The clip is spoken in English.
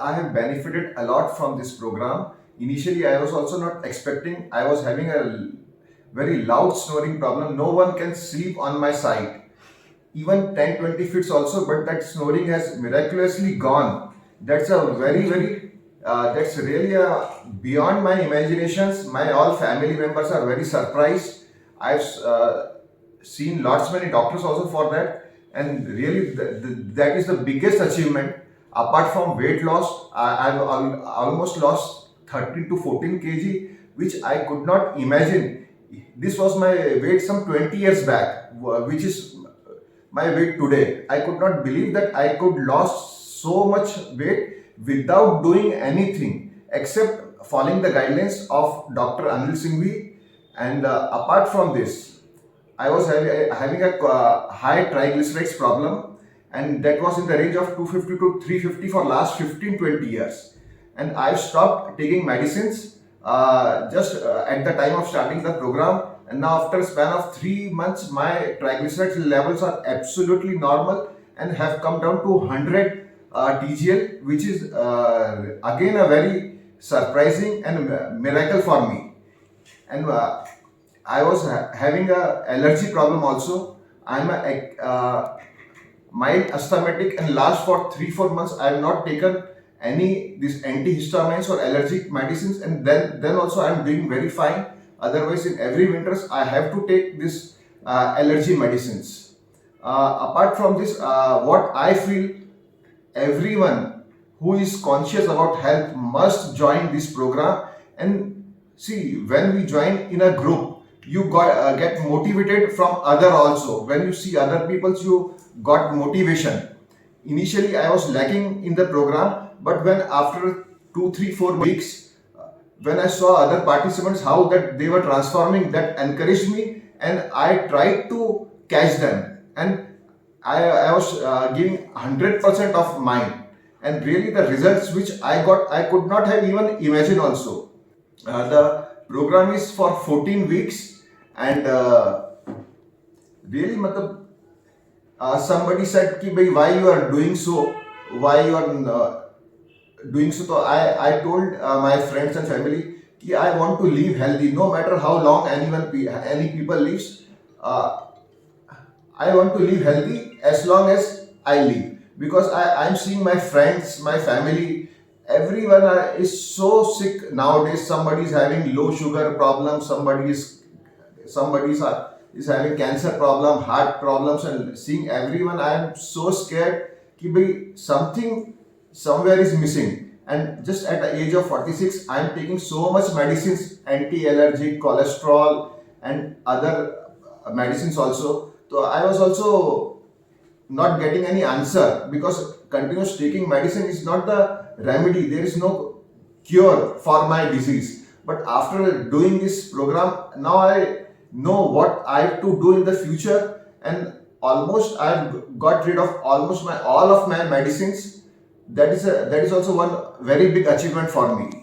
I have benefited a lot from this program. Initially, I was also not expecting. I was having a very loud snoring problem. No one can sleep on my side, even 10-20 feet also, but that snoring has miraculously gone. That's a very that's really beyond my imaginations. My all family members are very surprised. I've seen lots many doctors also for that, and really that is the biggest achievement. Apart from weight loss, I've almost lost 13 to 14 kg, which I could not imagine. This was my weight some 20 years back, which is my weight today. I could not believe that I could lose so much weight without doing anything except following the guidelines of Dr. Anil Singhvi. And apart from this, I was having a high triglycerides problem, and that was in the range of 250 to 350 for last 15-20 years. And I've stopped taking medicines just at the time of starting the program. And now after a span of 3 months, my triglycerides levels are absolutely normal and have come down to 100 TGL, which is again a very surprising and miracle for me. And I was having a allergy problem also. I'm a mild asthmatic, and last for 3-4 months I have not taken any these antihistamines or allergic medicines, and then also I'm doing very fine. Otherwise, in every winters I have to take this allergy medicines. Apart from this, what I feel, everyone who is conscious about health must join this program. And see, when we join in a group, you get motivated from other also. When you see other people, you got motivation. Initially I was lacking in the program, but when after 2-3-4 weeks, when I saw other participants how that they were transforming, that encouraged me, and I tried to catch them, and I was giving 100% of mine, and really the results which I got, I could not have even imagined also. The program is for 14 weeks, and really somebody said ki bhai, why you are doing so, why you are doing so. So I told my friends and family ki I want to live healthy, no matter how long any people lives. I want to live healthy as long as I live, because I'm seeing my friends, my family, everyone is so sick nowadays. Somebody is having low sugar problem, somebody is having cancer problem, heart problems, and seeing everyone, I am so scared कि भाई something somewhere is missing. And just at the age of 46, I am taking so much medicines, anti-allergic, cholesterol, and other medicines also. So I was also not getting any answer, because continuous taking medicine is not the remedy. There is no cure for my disease. But after doing this program, now I know what I have to do in the future, and almost I've got rid of almost all of my medicines. That is also one very big achievement for me.